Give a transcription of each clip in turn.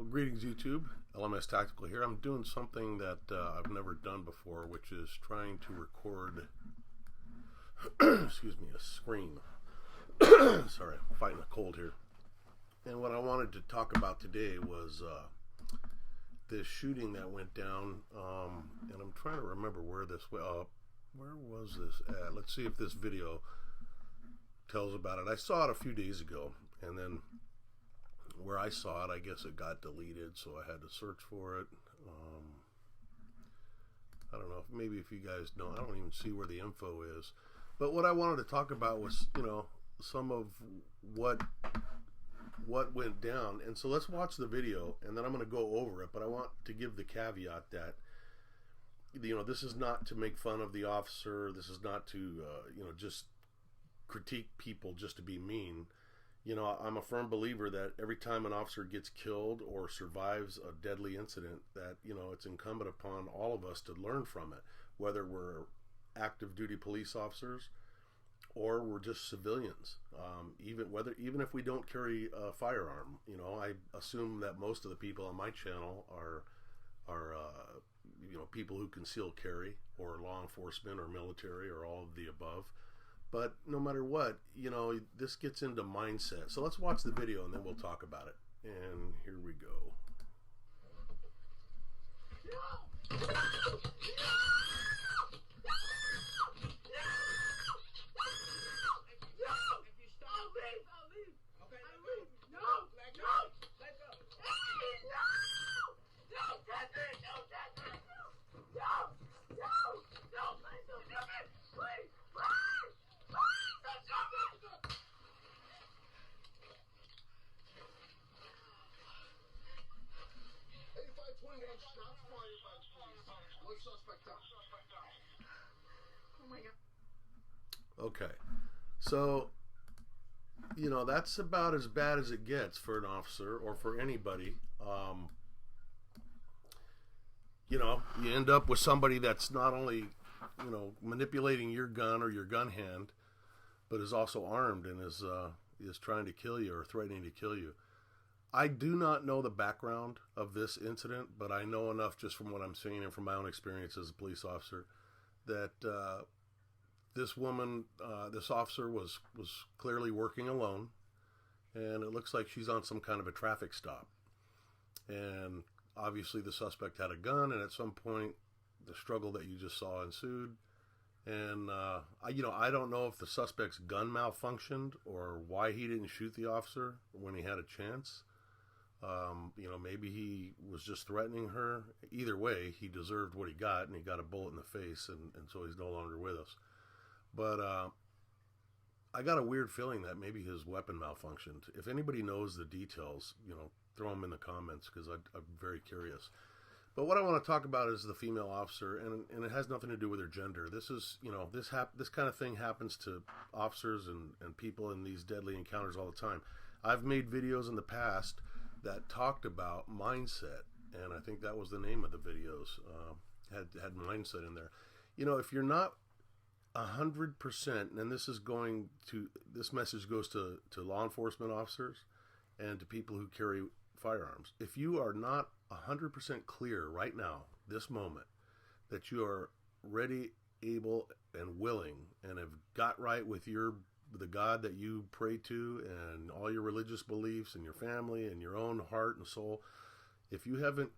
Greetings YouTube, LMS Tactical here. I'm doing something that I've never done before, which is trying to record, excuse me, a scream. Sorry, I'm fighting a cold here. And what I wanted to talk about today was this shooting that went down, and I'm trying to remember where was this at? Let's see if this video tells about it. I saw it a few days ago, and then where I saw it, I guess it got deleted, so I had to search for it. I don't know, maybe if you guys know, I don't even see where the info is. But what I wanted to talk about was, some of what went down. And so let's watch the video, and then I'm going to go over it. But I want to give the caveat that, this is not to make fun of the officer. This is not to, just critique people just to be mean. I'm a firm believer that every time an officer gets killed or survives a deadly incident, that, it's incumbent upon all of us to learn from it, whether we're active duty police officers or we're just civilians. Even if we don't carry a firearm, I assume that most of the people on my channel are people who conceal carry, or law enforcement, or military, or all of the above. But no matter what, this gets into mindset. So let's watch the video and then we'll talk about it. And here we go. Okay, so that's about as bad as it gets for an officer or for anybody. You end up with somebody that's not only manipulating your gun or your gun hand, but is also armed and is trying to kill you or threatening to kill you. I do not know the background of this incident, but I know enough just from what I'm seeing and from my own experience as a police officer that this woman, this officer was clearly working alone, and it looks like she's on some kind of a traffic stop. And obviously the suspect had a gun, and at some point the struggle that you just saw ensued. And I don't know if the suspect's gun malfunctioned or why he didn't shoot the officer when he had a chance. Maybe he was just threatening her. Either way, he deserved what he got, and he got a bullet in the face, and so he's no longer with us. But I got a weird feeling that maybe his weapon malfunctioned. If anybody knows the details, throw them in the comments, because I'm very curious. But what I want to talk about is the female officer, and it has nothing to do with her gender. This is, this kind of thing happens to officers and people in these deadly encounters all the time. I've made videos in the past that talked about mindset, and I think that was the name of the videos. Had mindset in there. If you're not 100%, and this message goes to law enforcement officers and to people who carry firearms. If you are not 100% clear right now, this moment, that you are ready, able, and willing, and have got right with the God that you pray to, and all your religious beliefs, and your family, and your own heart and soul, if you haven't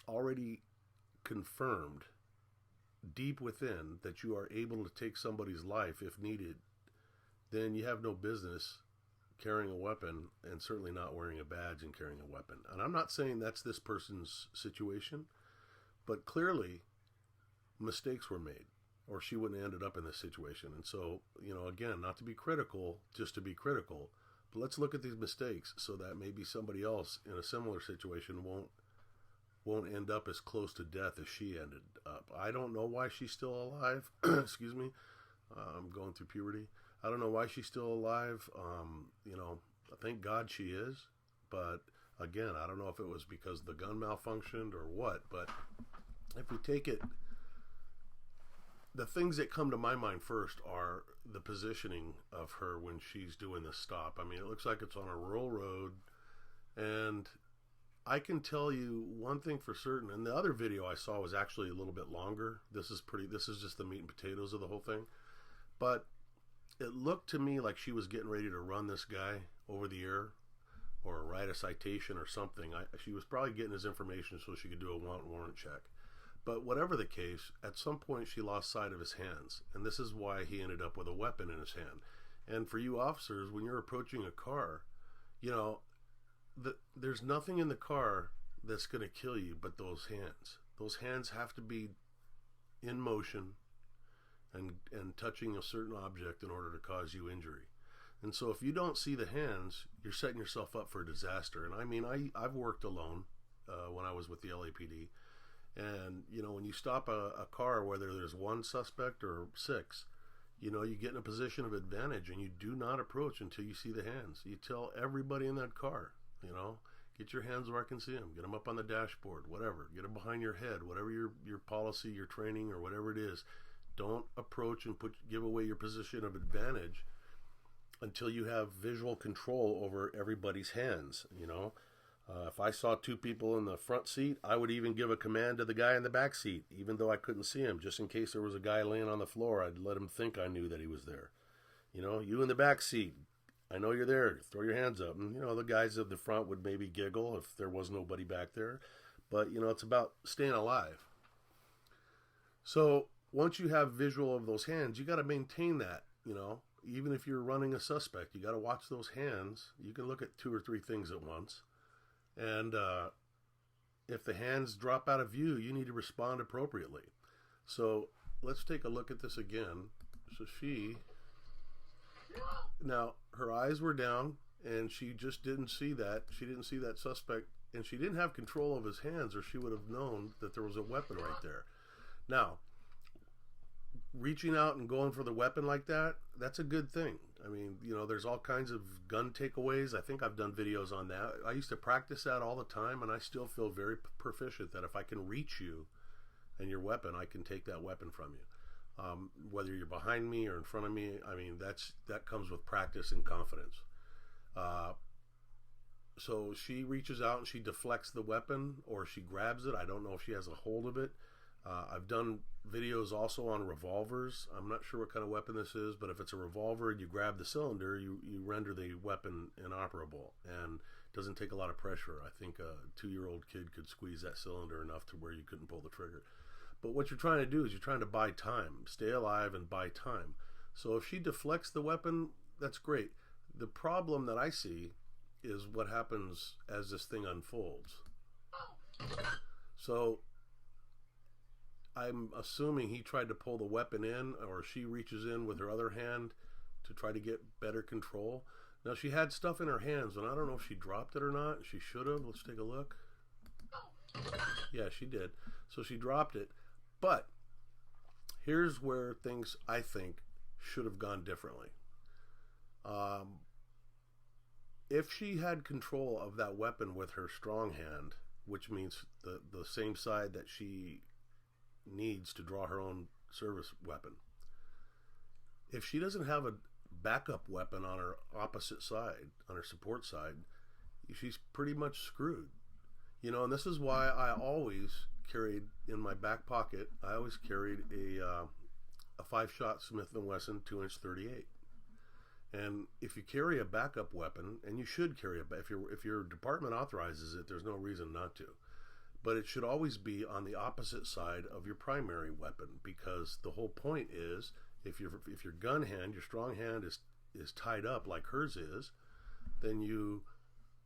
already confirmed deep within that you are able to take somebody's life if needed, then you have no business carrying a weapon, and certainly not wearing a badge and carrying a weapon. And I'm not saying that's this person's situation, but clearly mistakes were made, or she wouldn't have ended up in this situation. And so, again, not to be critical, just to be critical, but let's look at these mistakes so that maybe somebody else in a similar situation won't end up as close to death as she ended up. I don't know why she's still alive. Excuse me. I'm going through puberty. I don't know why she's still alive. Thank God she is. But again, I don't know if it was because the gun malfunctioned or what. But if we take it, the things that come to my mind first are the positioning of her when she's doing this stop. I mean, it looks like it's on a rural road, and I can tell you one thing for certain, and the other video I saw was actually a little bit longer. This is just the meat and potatoes of the whole thing. But it looked to me like she was getting ready to run this guy over the ear or write a citation or something. She was probably getting his information so she could do a warrant check. But whatever the case, at some point she lost sight of his hands. And this is why he ended up with a weapon in his hand. And for you officers, when you're approaching a car, you know, there's nothing in the car that's going to kill you but those hands. Those hands have to be in motion and touching a certain object in order to cause you injury. And so if you don't see the hands, you're setting yourself up for a disaster. And I mean, I've worked alone when I was with the LAPD. And, you know, when you stop a car, whether there's one suspect or 6, you know, you get in a position of advantage, and you do not approach until you see the hands. You tell everybody in that car, you know, get your hands where I can see them. Get them up on the dashboard, whatever. Get them behind your head, whatever your policy, your training, or whatever it is. Don't approach and give away your position of advantage until you have visual control over everybody's hands, you know. If I saw 2 people in the front seat, I would even give a command to the guy in the back seat, even though I couldn't see him, just in case there was a guy laying on the floor. I'd let him think I knew that he was there. You know, you in the back seat, I know you're there, throw your hands up. And, you know, the guys at the front would maybe giggle if there was nobody back there. But, you know, it's about staying alive. So once you have visual of those hands, you got to maintain that, you know. Even if you're running a suspect, you got to watch those hands. You can look at 2 or 3 things at once. And if the hands drop out of view, you need to respond appropriately. So let's take a look at this again. So now her eyes were down, and she just didn't see that. She didn't see that suspect, and she didn't have control of his hands, or she would have known that there was a weapon right there. Now, reaching out and going for the weapon like that, that's a good thing. I mean, you know, there's all kinds of gun takeaways. I think I've done videos on that. I used to practice that all the time, and I still feel very proficient that if I can reach you and your weapon, I can take that weapon from you. Whether you're behind me or in front of me, I mean, that comes with practice and confidence. So she reaches out and she deflects the weapon, or she grabs it. I don't know if she has a hold of it. I've done videos also on revolvers. I'm not sure what kind of weapon this is, but if it's a revolver and you grab the cylinder, you render the weapon inoperable, and it doesn't take a lot of pressure. I think a 2-year-old kid could squeeze that cylinder enough to where you couldn't pull the trigger. But what you're trying to do is you're trying to buy time, stay alive and buy time. So if she deflects the weapon, that's great. The problem that I see is what happens as this thing unfolds. So I'm assuming he tried to pull the weapon in, or she reaches in with her other hand to try to get better control. Now, she had stuff in her hands, and I don't know if she dropped it or not. She should have. Let's take a look. Yeah, she did. So she dropped it. But here's where things, I think, should have gone differently. If she had control of that weapon with her strong hand, which means the same side that she needs to draw her own service weapon, if she doesn't have a backup weapon on her opposite side, on her support side, she's pretty much screwed. You know, and this is why I always carried in my back pocket, I always carried a 5-shot Smith & Wesson 2-inch .38. And if you carry a backup weapon, and you should carry if your department authorizes it, there's no reason not to. But it should always be on the opposite side of your primary weapon, because the whole point is if your gun hand, your strong hand is tied up like hers is, then you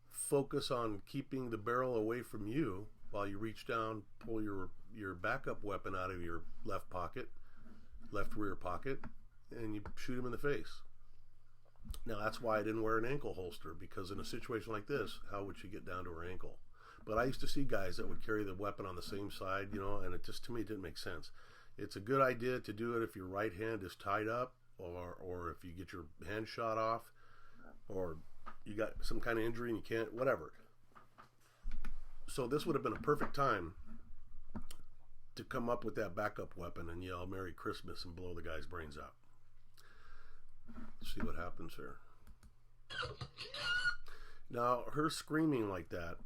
focus on keeping the barrel away from you while you reach down, pull your backup weapon out of your left rear pocket, and you shoot him in the face. Now, that's why I didn't wear an ankle holster, because in a situation like this, how would she get down to her ankle? But I used to see guys that would carry the weapon on the same side, you know, and it just, to me, didn't make sense. It's a good idea to do it if your right hand is tied up, or if you get your hand shot off, or you got some kind of injury and you can't, whatever. So this would have been a perfect time to come up with that backup weapon and yell Merry Christmas and blow the guy's brains out. Let's see what happens here. Now, her screaming like that,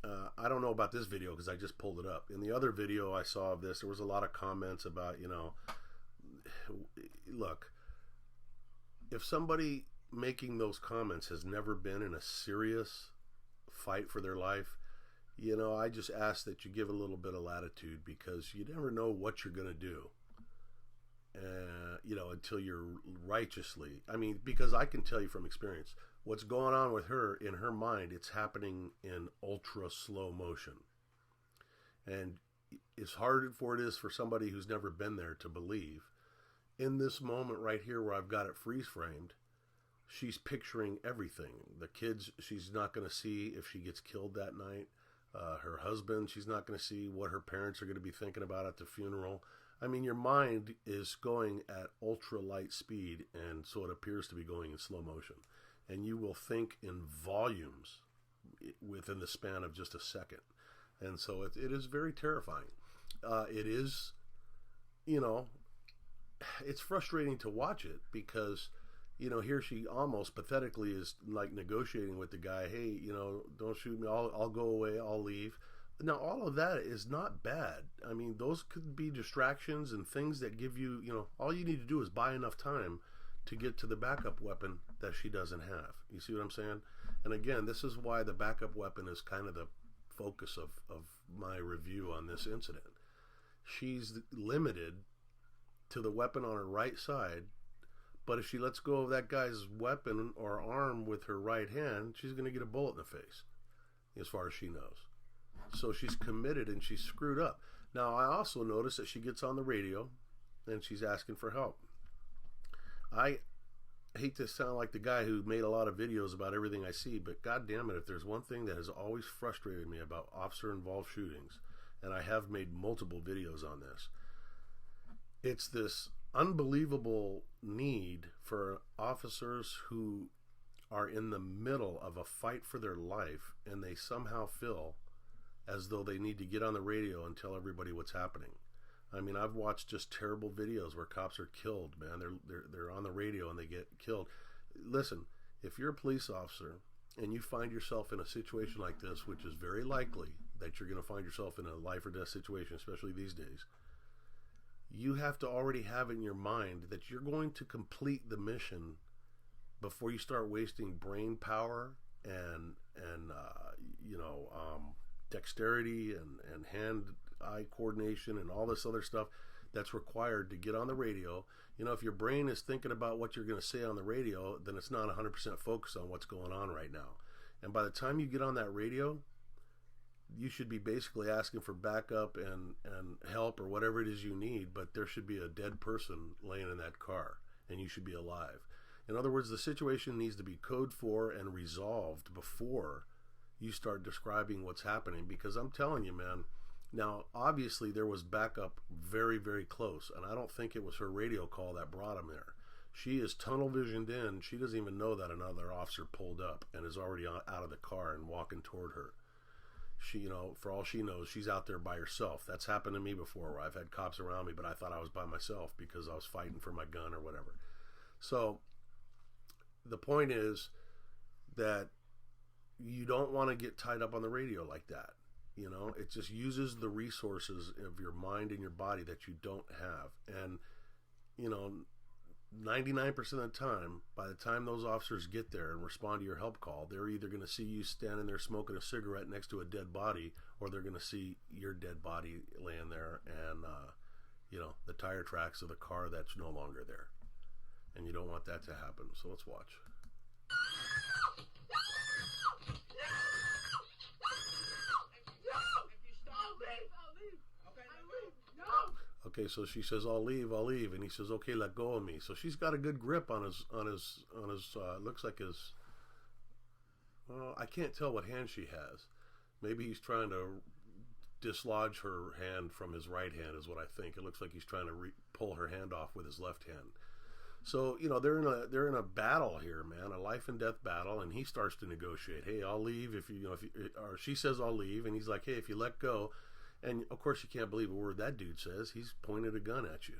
I don't know about this video because I just pulled it up. In the other video I saw of this, there was a lot of comments about, look, if somebody making those comments has never been in a serious fight for their life, I just ask that you give a little bit of latitude, because you never know what you're going to do. Until you're righteously. Because I can tell you from experience, what's going on with her, in her mind, it's happening in ultra slow motion. And as hard for it is for somebody who's never been there to believe, in this moment right here where I've got it freeze framed, she's picturing everything. The kids, she's not going to see if she gets killed that night. Her husband, she's not going to see what her parents are going to be thinking about at the funeral. Your mind is going at ultra light speed, and so it appears to be going in slow motion. And you will think in volumes within the span of just a second. And so it is very terrifying. It is, it's frustrating to watch it, because, here she almost pathetically is like negotiating with the guy. Hey, don't shoot me. I'll go away. I'll leave. Now, all of that is not bad. Those could be distractions and things that give you, all you need to do is buy enough time to get to the backup weapon that she doesn't have. You see what I'm saying? And again, this is why the backup weapon is kind of the focus of my review on this incident. She's limited to the weapon on her right side, but if she lets go of that guy's weapon or arm with her right hand, she's going to get a bullet in the face, as far as she knows. So she's committed, and she's screwed up. Now, I also notice that she gets on the radio and she's asking for help. I hate to sound like the guy who made a lot of videos about everything I see, but God damn it, if there's one thing that has always frustrated me about officer-involved shootings, and I have made multiple videos on this, it's this unbelievable need for officers who are in the middle of a fight for their life, and they somehow feel as though they need to get on the radio and tell everybody what's happening. I've watched just terrible videos where cops are killed, man. They're on the radio and they get killed. Listen, if you're a police officer and you find yourself in a situation like this, which is very likely that you're going to find yourself in a life or death situation, especially these days, you have to already have in your mind that you're going to complete the mission before you start wasting brain power and dexterity and hand-eye coordination and all this other stuff that's required to get on the radio. If your brain is thinking about what you're going to say on the radio, then it's not 100% focused on what's going on right now. And by the time you get on that radio, you should be basically asking for backup and help or whatever it is you need, but there should be a dead person laying in that car, and you should be alive. In other words, the situation needs to be code for and resolved before you start describing what's happening, because I'm telling you, man, now obviously there was backup very, very close, and I don't think it was her radio call that brought him there. She is tunnel visioned in. She doesn't even know that another officer pulled up and is already out of the car and walking toward her. She, for all she knows, she's out there by herself. That's happened to me before, where I've had cops around me, but I thought I was by myself because I was fighting for my gun or whatever. So the point is that you don't want to get tied up on the radio like that. It just uses the resources of your mind and your body that you don't have. And, 99% of the time, by the time those officers get there and respond to your help call, they're either going to see you standing there smoking a cigarette next to a dead body, or they're going to see your dead body laying there and, the tire tracks of the car that's no longer there. And you don't want that to happen. So let's watch. Okay, so she says, I'll leave, and he says, okay, let go of me. So she's got a good grip on his looks like his, well, I can't tell what hand she has. Maybe he's trying to dislodge her hand from his right hand is what I think. It looks like he's trying to pull her hand off with his left hand. So, they're in a battle here, man, a life and death battle, and he starts to negotiate. Hey, I'll leave or she says I'll leave, and he's like, hey, if you let go. And, of course, you can't believe a word that dude says. He's pointed a gun at you,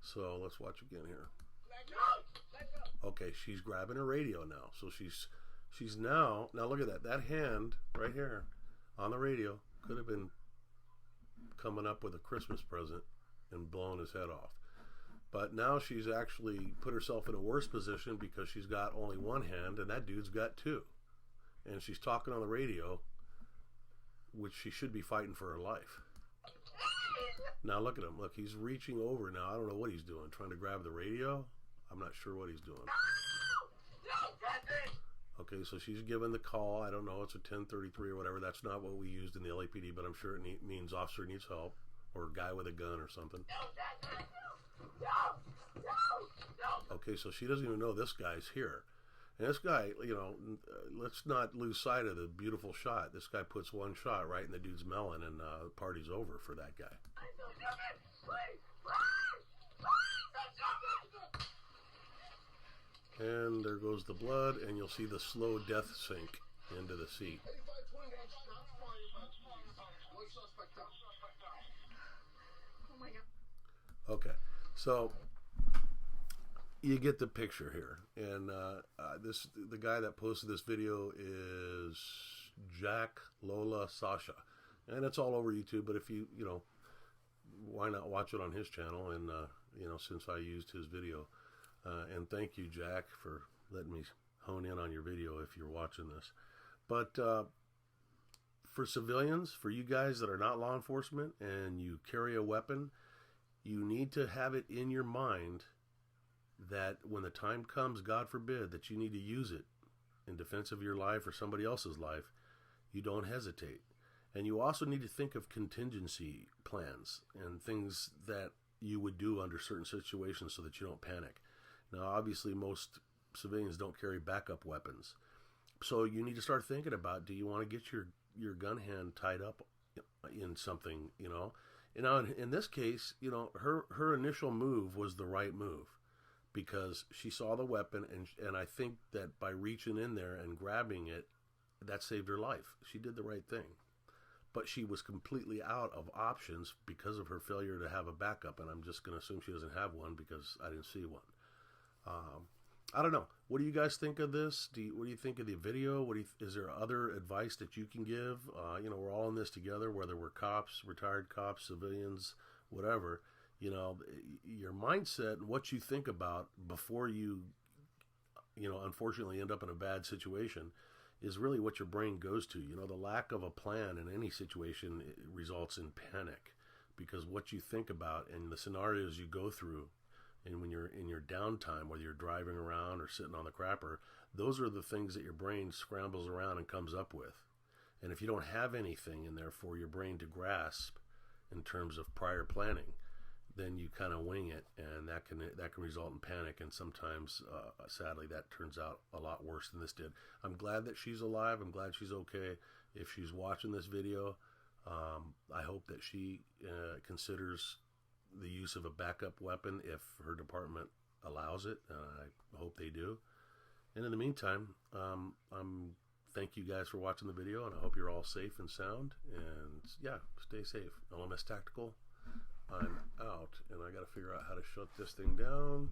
So let's watch again here. Let go. Okay, she's grabbing her radio now. So she's now look at that. That hand right here on the radio. Could have been coming up with a Christmas present and blowing his head off. But now she's actually put herself in a worse position because she's got only one hand and that dude's got two. And she's talking on the radio, which she should be fighting for her life. Now look at him. Look, he's reaching over now. I don't know what he's doing. Trying to grab the radio? I'm not sure what he's doing. Okay, so she's given the call. I don't know. It's a 1033 or whatever. That's not what we used in the LAPD, but I'm sure it means officer needs help or guy with a gun or something. Okay, so she doesn't even know this guy's here. And this guy, you know, let's not lose sight of the beautiful shot. This guy puts one shot right in the dude's melon, and the party's over for that guy. And there goes the blood, and you'll see the slow death sink into the seat. Okay, so you get the picture here, and the guy that posted this video is Jack Lola Sasha, and it's all over YouTube. But if you know, why not watch it on his channel? And you know, since I used his video, and thank you, Jack, for letting me hone in on your video if you're watching this. But for civilians, for you guys that are not law enforcement and you carry a weapon, you need to have it in your mind that when the time comes, God forbid, that you need to use it in defense of your life or somebody else's life, you don't hesitate. And you also need to think of contingency plans and things that you would do under certain situations so that you don't panic. Now, obviously, most civilians don't carry backup weapons. So you need to start thinking about, do you want to get your gun hand tied up in something, you know? And in this case, you know, her initial move was the right move because she saw the weapon, and I think that by reaching in there and grabbing it, that saved her life. She did the right thing. But she was completely out of options because of her failure to have a backup, and I'm just going to assume she doesn't have one because I didn't see one. I don't know. What do you guys think of this? What do you think of the video? Is there other advice that you can give? You know, we're all in this together, whether we're cops, retired cops, civilians, whatever. You know, your mindset and what you think about before you know, unfortunately end up in a bad situation is really what your brain goes to. You know, the lack of a plan in any situation results in panic because what you think about and the scenarios you go through, and when you're in your downtime, whether you're driving around or sitting on the crapper, those are the things that your brain scrambles around and comes up with. And if you don't have anything in there for your brain to grasp in terms of prior planning, then you kind of wing it, and that can result in panic. And sometimes, sadly, that turns out a lot worse than this did. I'm glad that she's alive. I'm glad she's okay. If she's watching this video, I hope that she considers the use of a backup weapon if her department allows it. I hope they do. And in the meantime, thank you guys for watching the video, and I hope you're all safe and sound. And yeah, stay safe. LMS Tactical, I'm out, and I got to figure out how to shut this thing down.